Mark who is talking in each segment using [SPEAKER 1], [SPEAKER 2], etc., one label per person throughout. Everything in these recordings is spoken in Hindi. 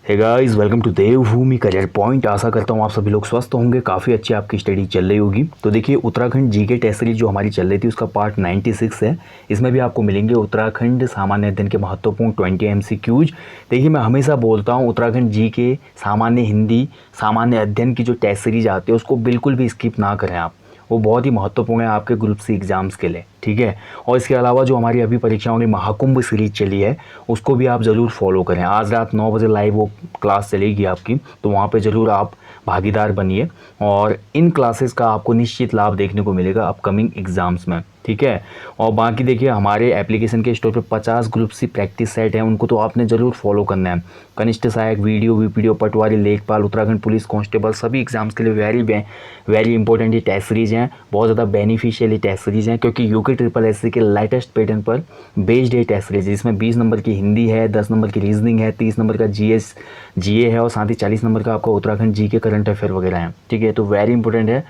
[SPEAKER 1] Hey guys, welcome to Devbhoomi career point. आशा करता हूँ आप सभी लोग स्वस्थ होंगे, काफ़ी अच्छी आपकी स्टडी चल रही होगी। तो देखिए, उत्तराखंड जीके टेस्ट सीरीज जो हमारी चल रही थी उसका पार्ट 96 है। इसमें भी आपको मिलेंगे उत्तराखंड सामान्य अध्ययन के महत्वपूर्ण 20 MCQs। देखिए, मैं हमेशा बोलता हूँ उत्तराखंड जीके सामान्य हिंदी सामान्य अध्ययन की जो टेस्ट सीरीज आती है उसको बिल्कुल भी स्किप ना करें आप। वो बहुत ही महत्वपूर्ण है आपके ग्रुप सी एग्ज़ाम्स के लिए, ठीक है। और इसके अलावा जो हमारी अभी परीक्षाओं की महाकुंभ सीरीज चली है उसको भी आप ज़रूर फॉलो करें। आज रात 9 बजे लाइव वो क्लास चलेगी आपकी, तो वहाँ पे ज़रूर आप भागीदार बनिए और इन क्लासेस का आपको निश्चित लाभ देखने को मिलेगा अपकमिंग एग्ज़ाम्स में, ठीक है। और बाकी देखिए, हमारे एप्लीकेशन के स्टोर पे 50 ग्रुप सी प्रैक्टिस सेट है, उनको तो आपने ज़रूर फॉलो करना है। कनिष्ठ सहायक, वीडियो, वीपीडीओ, पटवारी, लेखपाल, उत्तराखंड पुलिस कांस्टेबल सभी एग्जाम्स के लिए वेरी इंपॉर्टेंट ये टेस्ट सीरीज़ हैं। बहुत ज़्यादा बेनिफिशियल ये टेस्ट सीरीज़ हैं क्योंकि यूके ट्रिपल एस सी के लेटेस्ट पैटर्न पर बेस्ड ये टेस्ट सीरीज, जिसमें 20 नंबर की हिंदी है, 10 नंबर की रीजनिंग है, 30 नंबर का जीए है और साथ ही 40 नंबर का आपका उत्तराखंड जी के करंट अफेयर वगैरह हैं, ठीक है। तो वेरी इंपॉर्टेंट है,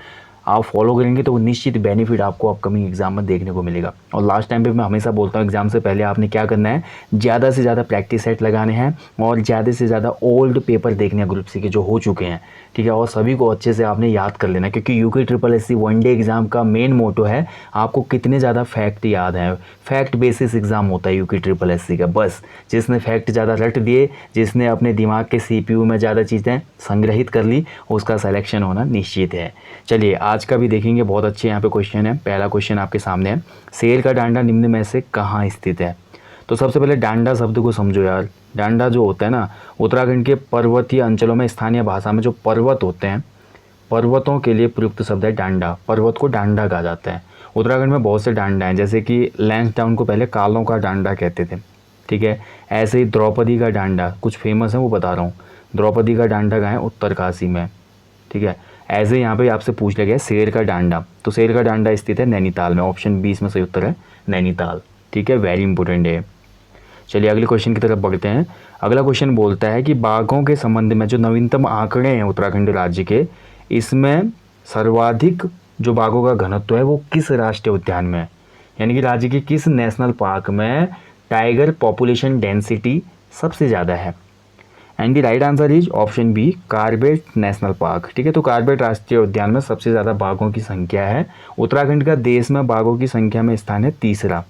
[SPEAKER 1] आप फॉलो करेंगे तो निश्चित बेनिफिट आपको अपकमिंग एग्जाम में देखने को मिलेगा। और लास्ट टाइम पे मैं हमेशा बोलता हूँ एग्जाम से पहले आपने क्या करना है, ज़्यादा से ज़्यादा प्रैक्टिस सेट लगाने हैं और ज़्यादा से ज़्यादा ओल्ड पेपर देखने हैं ग्रुप सी के जो हो चुके हैं, ठीक है। और सभी को अच्छे से आपने याद कर लेना, क्योंकि UK triple S C one day exam का मेन मोटो है आपको कितने ज़्यादा फैक्ट याद हैं। फैक्ट बेसिस एग्जाम होता है यूके ट्रिपल एस सी का। बस जिसने फैक्ट ज़्यादा रट दिए, जिसने अपने दिमाग के सीपीयू में ज़्यादा चीज़ें संग्रहित कर ली, उसका सिलेक्शन होना निश्चित है। चलिए, आज का भी देखेंगे, बहुत अच्छे यहाँ पे क्वेश्चन है। पहला क्वेश्चन आपके सामने है, शेर का डांडा निम्न में से कहाँ स्थित है। तो सबसे पहले डांडा शब्द को समझो यार। डांडा जो होता है ना, उत्तराखंड के पर्वतीय अंचलों में स्थानीय भाषा में जो पर्वत होते हैं, पर्वतों के लिए प्रयुक्त शब्द है डांडा। पर्वत को डांडा कहा जाता है। उत्तराखंड में बहुत से डांडा हैं, जैसे कि लैंसडाउन को पहले कालों का डांडा कहते थे, ठीक है। ऐसे ही द्रौपदी का डांडा कुछ फेमस है, वो बता रहा हूँ। द्रौपदी का डांडा कहाँ है, उत्तरकाशी में, ठीक है। ऐसे यहाँ पे आपसे पूछ लिया गया शेर का डांडा, तो शेर का डांडा स्थित है नैनीताल में। ऑप्शन 20 में सही उत्तर है नैनीताल, ठीक है। वेरी इंपॉर्टेंट है। चलिए अगले क्वेश्चन की तरफ बढ़ते हैं। अगला क्वेश्चन बोलता है कि बाघों के संबंध में जो नवीनतम आंकड़े हैं उत्तराखंड राज्य के, इसमें सर्वाधिक जो बाघों का घनत्व है वो किस राष्ट्रीय उद्यान में है, यानी कि राज्य के किस नेशनल पार्क में टाइगर पॉपुलेशन डेंसिटी सबसे ज़्यादा है। And the right answer is option B, Corbett national park, ठीक है। तो कार्बेट राष्ट्रीय उद्यान में सबसे ज़्यादा बाघों की संख्या है। उत्तराखंड का देश में बाघों की संख्या में स्थान है तीसरा,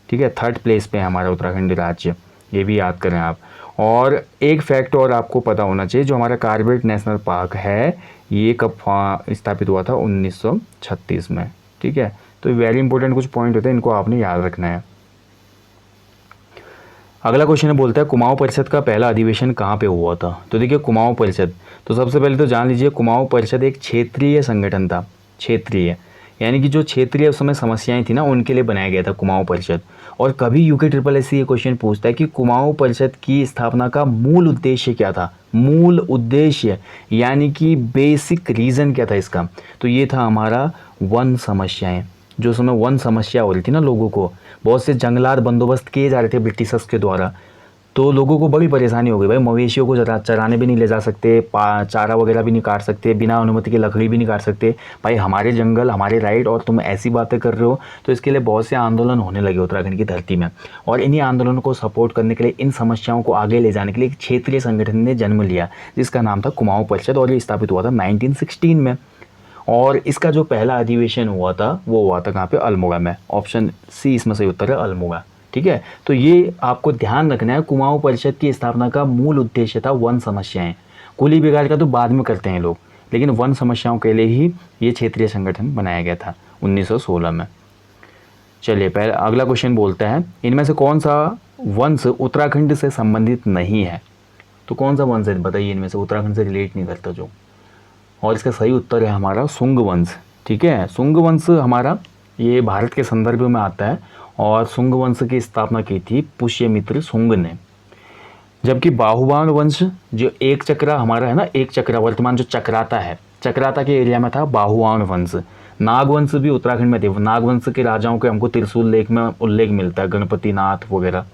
[SPEAKER 1] ठीक है। 3rd प्लेस पे है हमारा उत्तराखंड राज्य, ये भी याद करें आप। और एक फैक्ट और आपको पता होना चाहिए, जो हमारा कार्बेट नेशनल पार्क है ये कब स्थापित हुआ था, 1936 में, ठीक है। तो वेरी इंपॉर्टेंट कुछ पॉइंट होते हैं, इनको आपने याद रखना है। अगला क्वेश्चन बोलता है कुमाऊं परिषद का पहला अधिवेशन कहाँ पे हुआ था। तो देखिए, कुमाऊं परिषद, तो सबसे पहले तो जान लीजिए कुमाऊं परिषद एक क्षेत्रीय संगठन था। क्षेत्रीय यानी कि जो क्षेत्रीय उस समय समस्याएं थी ना, उनके लिए बनाया गया था कुमाऊं परिषद। और कभी यूके ट्रिपल एस सी ये क्वेश्चन पूछता है कि कुमाऊं परिषद की स्थापना का मूल उद्देश्य क्या था। मूल उद्देश्य यानी कि बेसिक रीज़न क्या था इसका, तो ये था हमारा वन समस्याएं। जो समय वन समस्या हो रही थी ना, लोगों को बहुत से जंगलात बंदोबस्त किए जा रहे थे ब्रिटिशर्स के द्वारा, तो लोगों को बड़ी परेशानी हो गई। भाई, मवेशियों को चराने भी नहीं ले जा सकते, चारा वगैरह भी नहीं काट सकते, बिना अनुमति के लकड़ी भी नहीं काट सकते। भाई, हमारे जंगल हमारे राइट, और तुम ऐसी बातें कर रहे हो। तो इसके लिए बहुत से आंदोलन होने लगे उत्तराखंड की धरती में। और इन्हीं आंदोलनों को सपोर्ट करने के लिए, इन समस्याओं को आगे ले जाने के लिए एक क्षेत्रीय संगठन ने जन्म लिया, जिसका नाम था कुमाऊं परिषद, और ये स्थापित हुआ था 1916 में। और इसका जो पहला अधिवेशन हुआ था वो हुआ था कहाँ पे, अल्मोड़ा में। ऑप्शन सी इसमें सही उत्तर है, अल्मोड़ा, ठीक है। तो ये आपको ध्यान रखना है, कुमाऊं परिषद की स्थापना का मूल उद्देश्य था वन समस्याएं। कुली बिगाड़ का तो बाद में करते हैं लोग, लेकिन वन समस्याओं के लिए ही ये क्षेत्रीय संगठन बनाया गया था 1916 में। चलिए, पहले अगला क्वेश्चन बोलता है इनमें से कौन सा वंश उत्तराखंड से संबंधित नहीं है। तो कौन सा वंश है बताइए, इनमें से उत्तराखंड से रिलेट नहीं करता जो। और इसका सही उत्तर है हमारा सुंग वंश, ठीक है। सुंग वंश हमारा ये भारत के संदर्भ में आता है, और सुंग वंश की स्थापना की थी पुष्यमित्र सुंग ने। जबकि बाहुबाण वंश जो एक चक्रा हमारा है ना, एक चक्रा वर्तमान जो चक्राता है, चक्राता के एरिया में था बाहुबाण वंश। नागवंश भी उत्तराखंड में थे। नागवंश के राजाओं के हमको त्रिशूल लेख में उल्लेख मिलता है, गणपति नाथ वगैरह।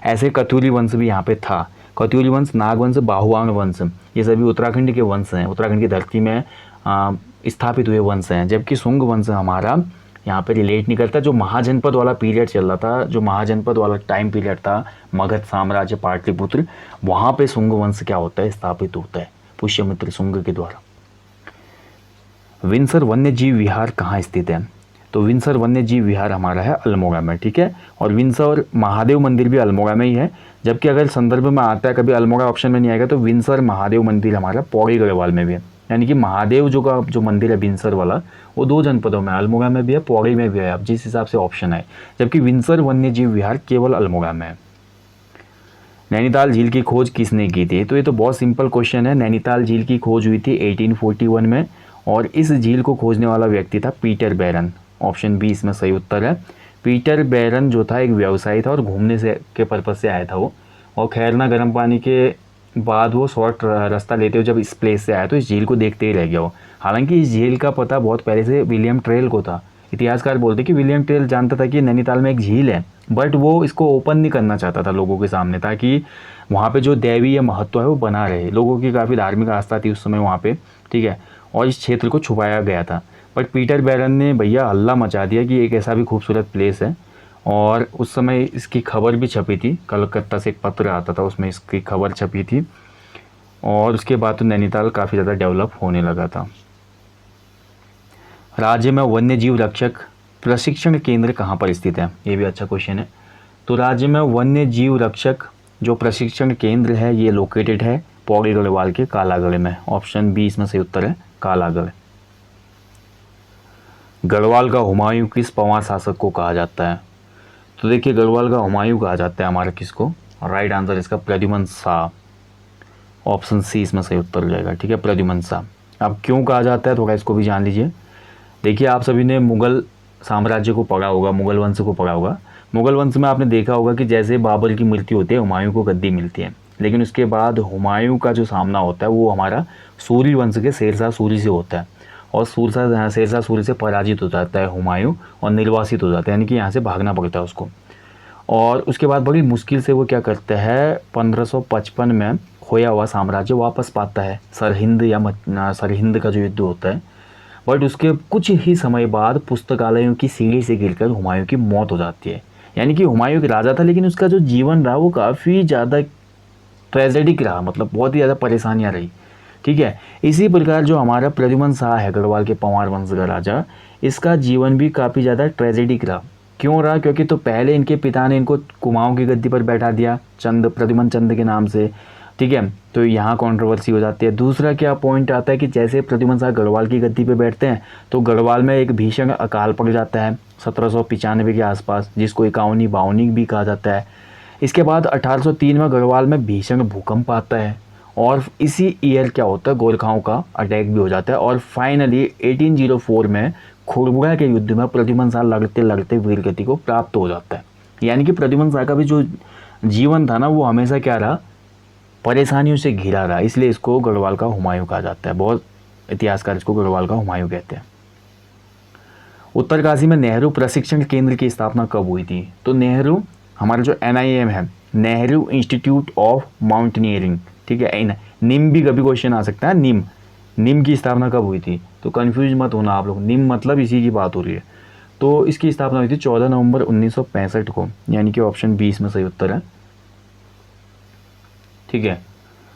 [SPEAKER 1] ऐसे कथूरी वंश भी यहाँ पे था। कथूरी वंश, नागवंश, बाहुवान वंश, ये सभी उत्तराखंड के वंश हैं, उत्तराखंड की धरती में स्थापित हुए वंश हैं। जबकि सुंग वंश हमारा यहाँ पे रिलेट नहीं करता। जो महाजनपद वाला पीरियड चल रहा था, जो महाजनपद वाला टाइम पीरियड था, मगध साम्राज्य, पाटलिपुत्र, वहाँ पे शुंग वंश क्या होता है, स्थापित होता है पुष्यमित्र शुंग के द्वारा। विंसर वन्य जीव विहार कहाँ स्थित है? तो विंसर वन्य जीव विहार हमारा है अल्मोड़ा में, ठीक है। और विंसर महादेव मंदिर भी अल्मोड़ा में ही है, जबकि अगर संदर्भ में आता है कभी अल्मोड़ा ऑप्शन में नहीं आएगा तो विंसर महादेव मंदिर हमारा पौड़ी गढ़वाल में भी है। यानी कि महादेव जो मंदिर है विंसर वाला, वो 2 जनपदों में, अल्मोड़ा में भी है, पौड़ी में भी है, अब जिस हिसाब से ऑप्शन है। जबकि विंसर वन्य जीव विहार केवल अल्मोड़ा में है। नैनीताल झील की खोज किसने की थी? तो ये तो बहुत सिंपल क्वेश्चन है। नैनीताल झील की खोज हुई थी 1841 में, और इस झील को खोजने वाला व्यक्ति था पीटर बैरन। ऑप्शन बी इसमें सही उत्तर है। पीटर बैरन जो था एक व्यवसायी था और घूमने से के पर्पज से आया था वो, और खैरना गर्म पानी के बाद वो शॉर्ट रास्ता लेते हुए जब इस प्लेस से आया तो इस झील को देखते ही रह गया वो। हालांकि इस झील का पता बहुत पहले से विलियम ट्रेल को था। इतिहासकार बोलते कि विलियम ट्रेल जानता था कि नैनीताल में एक झील है, बट वो इसको ओपन नहीं करना चाहता था लोगों के सामने, ताकि वहाँ पे जो दैवीय महत्व है वो बना रहे। लोगों की काफ़ी धार्मिक आस्था थी उस समय वहाँ पे, ठीक है, और इस क्षेत्र को छुपाया गया था। बट पीटर बैरन ने भैया हल्ला मचा दिया कि एक ऐसा भी खूबसूरत प्लेस है, और उस समय इसकी खबर भी छपी थी, कलकत्ता से एक पत्र आता था उसमें इसकी खबर छपी थी, और उसके बाद तो नैनीताल काफ़ी ज़्यादा डेवलप होने लगा था। राज्य में वन्य जीव रक्षक प्रशिक्षण केंद्र कहाँ पर स्थित है? ये भी अच्छा क्वेश्चन है। तो राज्य में वन्य जीव रक्षक जो प्रशिक्षण केंद्र है ये लोकेटेड है पौड़ी गढ़वाल के कालागढ़ में। ऑप्शन बी इसमें सही उत्तर है, कालागढ़। गढ़वाल का हुमायूं किस पंवार शासक को कहा जाता है? तो देखिए गढ़वाल का हुमायूं कहा जाता है हमारा किसको? राइट आंसर इसका प्रद्युमन शाह। ऑप्शन सी इसमें सही उत्तर हो जाएगा, ठीक है, प्रद्युमन शाह। अब क्यों कहा जाता है थोड़ा इसको भी जान लीजिए। देखिए आप सभी ने मुगल साम्राज्य को पढ़ा होगा, मुगल वंश को पढ़ा होगा। मुगल वंश में आपने देखा होगा कि जैसे बाबर की मृत्यु होती है हुमायूं को गद्दी मिलती है, लेकिन उसके बाद हुमायूं का जो सामना होता है वो हमारा सूरी वंश के शेरशाह सूरी से होता है, और शेरशाह सूरी से पराजित हो जाता है हुमायूं और निर्वासित हो जाता है, यानी कि यहाँ से भागना पड़ता है उसको। और उसके बाद बड़ी मुश्किल से वो क्या करता है 1555 में खोया हुआ साम्राज्य वापस पाता है, सरहिंद का जो युद्ध होता है। बट उसके कुछ ही समय बाद पुस्तकालयों की सीढ़ी से गिरकर हुमायूं की मौत हो जाती है। यानी कि हुमायूं एक राजा था, लेकिन उसका जो जीवन रहा वो काफ़ी ज़्यादा ट्रेजेडिक रहा, मतलब बहुत ही ज़्यादा परेशानियाँ रही, ठीक है। इसी प्रकार जो हमारा प्रद्युमन शाह है गढ़वाल के पंवार वंश का राजा, इसका जीवन भी काफ़ी ज़्यादा ट्रेजेडिक रहा। क्यों रहा? क्योंकि तो पहले इनके पिता ने इनको कुमाऊं की गद्दी पर बैठा दिया प्रद्युमन चंद के नाम से, ठीक है, तो यहाँ कंट्रोवर्सी हो जाती है। दूसरा क्या पॉइंट आता है कि जैसे प्रद्युमन शाह गढ़वाल की गद्दी पे बैठते हैं तो गढ़वाल में एक भीषण अकाल पड़ जाता है 1795 के आसपास, जिसको इक्यावनी बावनी भी कहा जाता है। इसके बाद 1803 में गढ़वाल में भीषण भूकंप आता है, और इसी ईयर क्या होता है गोरखाओं का अटैक भी हो जाता है, और फाइनली 1804 में खुड़बुड़ा के युद्ध में प्रद्युमन शाह लड़ते लड़ते वीरगति को प्राप्त हो जाता है। यानी कि प्रद्युमन शाह का भी जो जीवन था ना वो हमेशा क्या रहा, परेशानियों से घिरा रहा, इसलिए इसको गढ़वाल का हुमायूं कहा जाता है। बहुत इतिहासकार इसको गढ़वाल का हुमायूं कहते हैं। उत्तरकाशी में नेहरू प्रशिक्षण केंद्र की स्थापना कब हुई थी? तो नेहरू हमारा जो NIM है, नेहरू इंस्टीट्यूट ऑफ माउंटेनियरिंग, ठीक है, निम भी कभी क्वेश्चन आ सकता है। निम की स्थापना कब हुई थी? तो कंफ्यूज मत होना आप लोग, निम मतलब इसी की बात हो रही है। तो इसकी स्थापना हुई थी 14 नवंबर 1965 को, यानी कि ऑप्शन बी इसमें सही उत्तर है, ठीक है।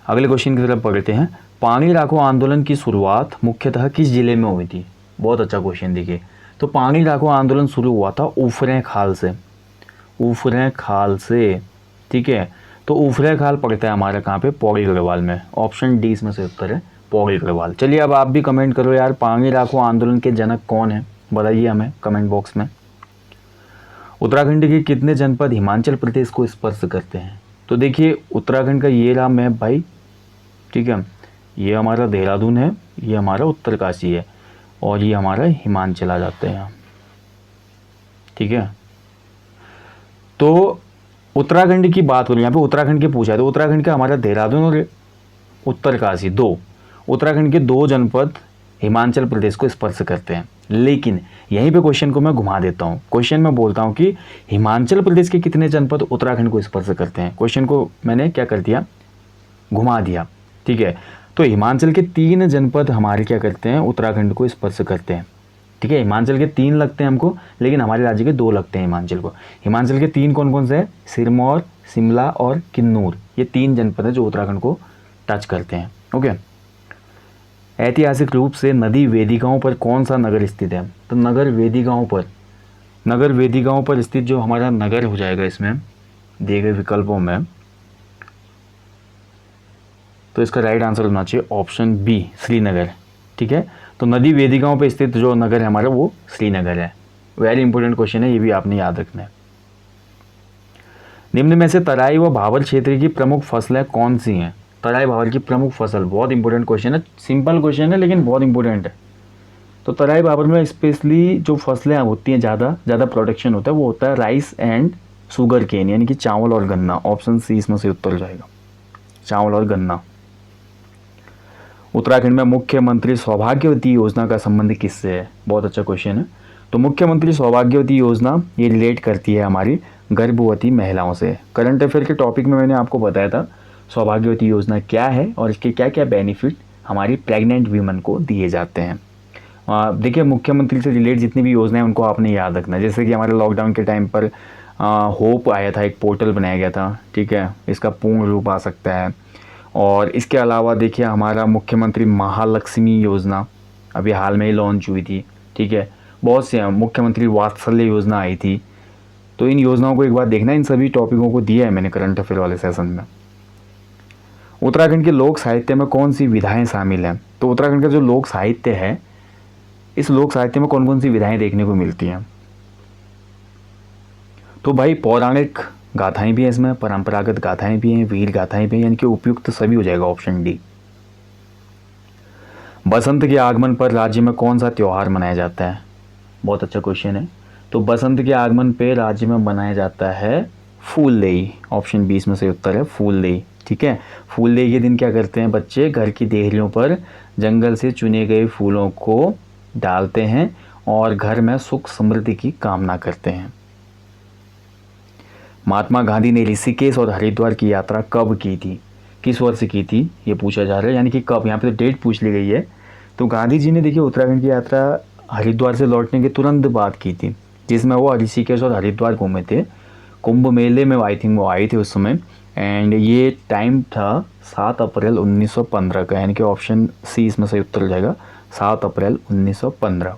[SPEAKER 1] अगले क्वेश्चन की तरफ बढ़ते हैं। पानी राखो आंदोलन की शुरुआत मुख्यतः किस जिले में हुई थी? बहुत अच्छा क्वेश्चन देखिए। तो पानी राखो आंदोलन शुरू हुआ था ऊफरे खाल से, ऊफरे खाल से, ठीक है। तो ऊफरे खाल पड़ता है हमारे कहाँ पे? पौड़ी गढ़वाल में। ऑप्शन डी इसमें से उत्तर है, पौड़ी गढ़वाल। चलिए अब आप भी कमेंट करो यार, पानी राखो आंदोलन के जनक कौन है, बताइए हमें कमेंट बॉक्स में। उत्तराखंड के कितने जनपद हिमाचल प्रदेश को स्पर्श करते हैं? तो देखिए उत्तराखंड का ये रहा मैप भाई, ठीक है, ये हमारा देहरादून है, ये हमारा उत्तरकाशी है, और ये हमारा हिमाचल आ जाता है यहाँ, ठीक है। तो उत्तराखंड की बात हो रही है यहाँ पे, उत्तराखंड के पूछा है तो उत्तराखंड का हमारा देहरादून और उत्तरकाशी, दो उत्तराखंड के 2 जनपद हिमाचल प्रदेश को स्पर्श करते हैं। लेकिन यहीं पे क्वेश्चन को मैं घुमा देता हूँ, क्वेश्चन में बोलता हूँ कि हिमाचल प्रदेश के कितने जनपद उत्तराखंड को स्पर्श करते हैं। क्वेश्चन को मैंने क्या कर दिया, घुमा दिया, ठीक है। तो हिमाचल के 3 जनपद हमारे क्या करते हैं, उत्तराखंड को स्पर्श करते हैं, ठीक है, हिमाचल के 3 लगते हैं हमको, लेकिन हमारे राज्य के 2 लगते हैं हिमाचल को। हिमाचल के 3 कौन कौन से हैं? सिरमौर, शिमला और किन्नौर, ये 3 जनपद है जो उत्तराखंड को टच करते हैं। ओके, ऐतिहासिक रूप से नदी वेदिकाओं पर कौन सा नगर स्थित है? तो नगर वेदिकाओं पर स्थित जो हमारा नगर हो जाएगा इसमें दिए गए विकल्पों में, तो इसका राइट आंसर होना चाहिए ऑप्शन बी, श्रीनगर। ठीक है, तो नदी वेदिकाओं पर स्थित जो नगर है हमारा वो श्रीनगर है। वेरी इंपॉर्टेंट क्वेश्चन है, ये भी आपने याद रखना है। निम्न में से तराई व भाबर क्षेत्र की प्रमुख फसलें कौन सी हैं? तराई भाबर की प्रमुख फसल, बहुत इंपॉर्टेंट क्वेश्चन है, सिंपल क्वेश्चन है लेकिन बहुत इंपॉर्टेंट है। तो तराई भाबर में स्पेशली जो फसलें होती हैं ज़्यादा प्रोडक्शन होता है वो होता है राइस एंड शुगर केन, यानी कि चावल और गन्ना। ऑप्शन सी इसमें से उत्तर जाएगा, चावल और गन्ना। उत्तराखंड में मुख्यमंत्री सौभाग्यवती योजना का संबंध किससे है? बहुत अच्छा क्वेश्चन है। तो मुख्यमंत्री सौभाग्यवती योजना ये रिलेट करती है हमारी गर्भवती महिलाओं से। करंट अफेयर के टॉपिक में मैंने आपको बताया था सौभाग्यवती योजना क्या है और इसके क्या क्या बेनिफिट हमारी प्रेग्नेंट वीमन को दिए जाते हैं। देखिए, मुख्यमंत्री से रिलेट जितनी भी योजनाएं उनको आपने याद रखना है। जैसे कि हमारे लॉकडाउन के टाइम पर होप आया था, एक पोर्टल बनाया गया था, ठीक है, इसका पूर्ण रूप आ सकता है। और इसके अलावा देखिए हमारा मुख्यमंत्री महालक्ष्मी योजना अभी हाल में ही लॉन्च हुई थी, ठीक है, बहुत से मुख्यमंत्री वात्सल्य योजना आई थी। तो इन योजनाओं को एक बार देखना, इन सभी टॉपिकों को दिया है मैंने करंट अफेयर वाले सेशन में। उत्तराखंड के लोक साहित्य में कौन सी विधाएं शामिल हैं? तो उत्तराखंड का जो लोक साहित्य है, इस लोक साहित्य में कौन कौन सी विधाएं देखने को मिलती हैं? तो भाई पौराणिक गाथाएं भी हैं इसमें, परंपरागत गाथाएं भी हैं, वीर गाथाएं भी हैं, यानी कि उपयुक्त सभी हो जाएगा ऑप्शन डी। बसंत के आगमन पर राज्य में कौन सा त्यौहार मनाया जाता है? बहुत अच्छा क्वेश्चन है। तो बसंत के आगमन पे राज्य में मनाया जाता है फूलदेई। ऑप्शन बी इसमें से उत्तर है फूलदेई। ठीक है, फूलदेई के दिन क्या करते हैं बच्चे? घर की देहरियों पर जंगल से चुने गए फूलों को डालते हैं और घर में सुख समृद्धि की कामना करते हैं। महात्मा गांधी ने ऋषिकेश और हरिद्वार की यात्रा कब की थी? किस वर्ष की थी ये पूछा जा रहा है, यानी कि कब, यहाँ पे तो डेट पूछ ली गई है। तो गांधी जी ने देखिए उत्तराखंड की यात्रा हरिद्वार से लौटने के तुरंत बाद की थी, जिसमें वो ऋषिकेश और हरिद्वार घूमे थे। कुंभ मेले में आई थिंक वो आए थे उस समय, एंड ये टाइम था 7 अप्रैल 1915 का, यानी कि ऑप्शन सी इसमें से उत्तर हो जाएगा 7 अप्रैल 1915।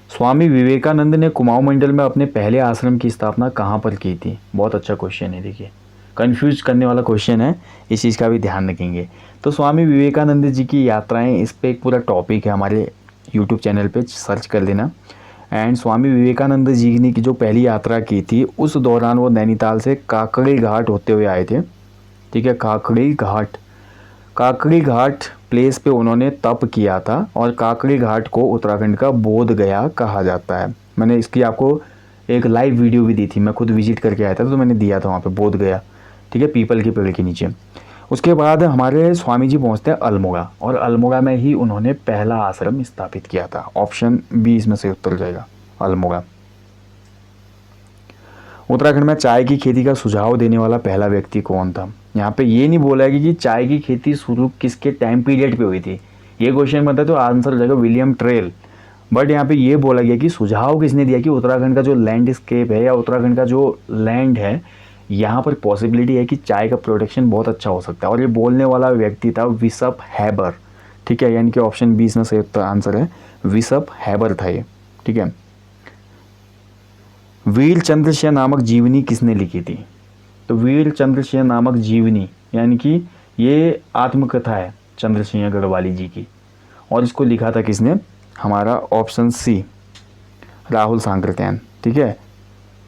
[SPEAKER 1] स्वामी विवेकानंद ने कुमाऊं मंडल में अपने पहले आश्रम की स्थापना कहाँ पर की थी? बहुत अच्छा क्वेश्चन है, देखिए कंफ्यूज करने वाला क्वेश्चन है, इस चीज़ का भी ध्यान रखेंगे। तो स्वामी विवेकानंद जी की यात्राएं, इस पर एक पूरा टॉपिक है, हमारे यूट्यूब चैनल पे सर्च कर लेना। एंड स्वामी विवेकानंद जी ने की जो पहली यात्रा की थी उस दौरान वो नैनीताल से काकड़ी घाट होते हुए आए थे। ठीक है, काकड़ी घाट प्लेस पे उन्होंने तप किया था और काकड़ी घाट को उत्तराखंड का बोध गया कहा जाता है। मैंने इसकी आपको एक लाइव वीडियो भी दी थी, मैं खुद विजिट करके आया था तो मैंने दिया था वहाँ पे बोध गया, ठीक है, पीपल के पेड़ के नीचे। उसके बाद हमारे स्वामी जी पहुँचते हैं अल्मोड़ा, और अल्मोड़ा में ही उन्होंने पहला आश्रम स्थापित किया था। ऑप्शन बी इसमें से उत्तर जाएगा, अल्मोड़ा। उत्तराखंड में चाय की खेती का सुझाव देने वाला पहला व्यक्ति कौन था? यहाँ पे ये नहीं बोला है कि चाय की खेती शुरू किसके टाइम पीरियड पे हुई थी, ये क्वेश्चन बनता है तो आंसर हो जाएगा विलियम ट्रेल। बट यहाँ पे ये बोला गया कि सुझाव किसने दिया कि उत्तराखंड का जो लैंडस्केप है या उत्तराखंड का जो लैंड है, यहाँ पर पॉसिबिलिटी है कि चाय का प्रोडक्शन बहुत अच्छा हो सकता है, और ये बोलने वाला व्यक्ति था विसप हैबर। ठीक है, यानी कि ऑप्शन बी इसमें से आंसर है, विसप हैबर था ये। ठीक है, वीर चंद्र सिंह नामक जीवनी किसने लिखी थी? तो वीर चंद्र सिंह नामक जीवनी यानी कि ये आत्मकथा है चंद्र सिंह गढ़वाली जी की, और इसको लिखा था किसने? हमारा ऑप्शन सी राहुल सांकृत्यायन। ठीक है,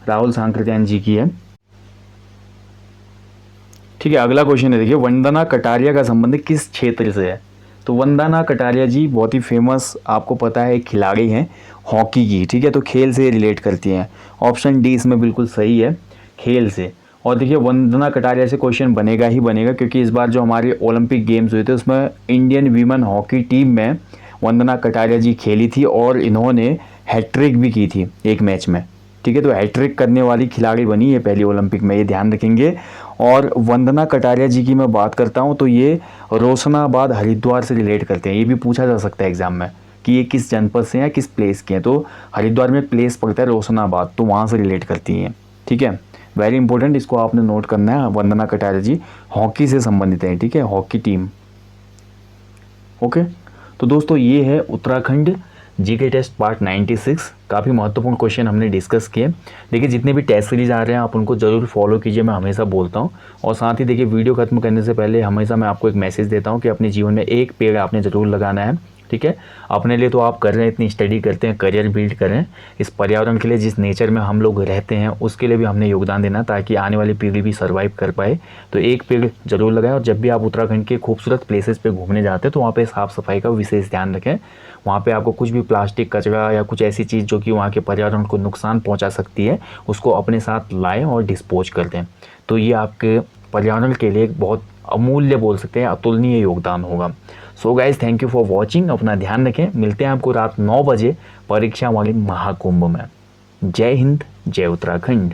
[SPEAKER 1] राहुल सांकृत्यायन जी की है। ठीक है, अगला क्वेश्चन है, देखिए वंदना कटारिया का संबंध किस क्षेत्र से है? तो वंदना कटारिया जी बहुत ही फेमस, आपको पता है, एक खिलाड़ी हैं हॉकी की। ठीक है, तो खेल से रिलेट करती हैं। ऑप्शन डी इसमें बिल्कुल सही है, खेल से। और देखिए वंदना कटारिया से क्वेश्चन बनेगा ही बनेगा, क्योंकि इस बार जो हमारे ओलंपिक गेम्स हुए थे उसमें इंडियन वीमेन हॉकी टीम में वंदना कटारिया जी खेली थी और इन्होंने हैट्रिक भी की थी एक मैच में। ठीक है, तो हैट्रिक करने वाली खिलाड़ी बनी है पहली ओलंपिक में, ये ध्यान रखेंगे। और वंदना कटारिया जी की मैं बात करता हूँ तो ये रोशनाबाद हरिद्वार से रिलेट करते हैं, ये भी पूछा जा सकता है एग्जाम में। कि ये किस जनपद से हैं या किस प्लेस के हैं। तो हरिद्वार में प्लेस पड़ता है रोशनाबाद, तो वहाँ से रिलेट करती हैं। ठीक है, वेरी इंपॉर्टेंट, इसको आपने नोट करना है। वंदना कटारिया जी हॉकी से संबंधित हैं, ठीक है, हॉकी टीम। ओके, तो दोस्तों ये है उत्तराखंड जीके टेस्ट पार्ट 96। काफ़ी महत्वपूर्ण क्वेश्चन हमने डिस्कस किए। देखिए जितने भी टेस्ट सीरीज आ रहे हैं आप उनको ज़रूर फॉलो कीजिए, मैं हमेशा बोलता हूँ। और साथ ही देखिए वीडियो खत्म करने से पहले हमेशा मैं आपको एक मैसेज देता हूँ कि अपने जीवन में एक पेड़ आपने ज़रूर लगाना है। ठीक है, अपने लिए तो आप कर रहे हैं, इतनी स्टडी करते हैं, करियर बिल्ड करें, इस पर्यावरण के लिए, जिस नेचर में हम लोग रहते हैं उसके लिए भी हमने योगदान देना ताकि आने वाली पीढ़ी भी सर्वाइव कर पाए। तो एक पेड़ जरूर लगाएं। और जब भी आप उत्तराखंड के खूबसूरत प्लेसेस पे घूमने जाते हैं तो वहाँ पे साफ़ सफाई का विशेष ध्यान रखें। वहाँ पे आपको कुछ भी प्लास्टिक कचरा या कुछ ऐसी चीज़ जो कि वहाँ के पर्यावरण को नुकसान पहुँचा सकती है उसको अपने साथ लाएँ और डिस्पोज कर दें। तो ये आपके पर्यावरण के लिए एक बहुत अमूल्य, बोल सकते हैं अतुलनीय योगदान होगा। So guys thank you for watching, अपना ध्यान रखें। मिलते हैं आपको रात 9 बजे परीक्षा वाली महाकुंभ में। जय हिंद, जय उत्तराखंड।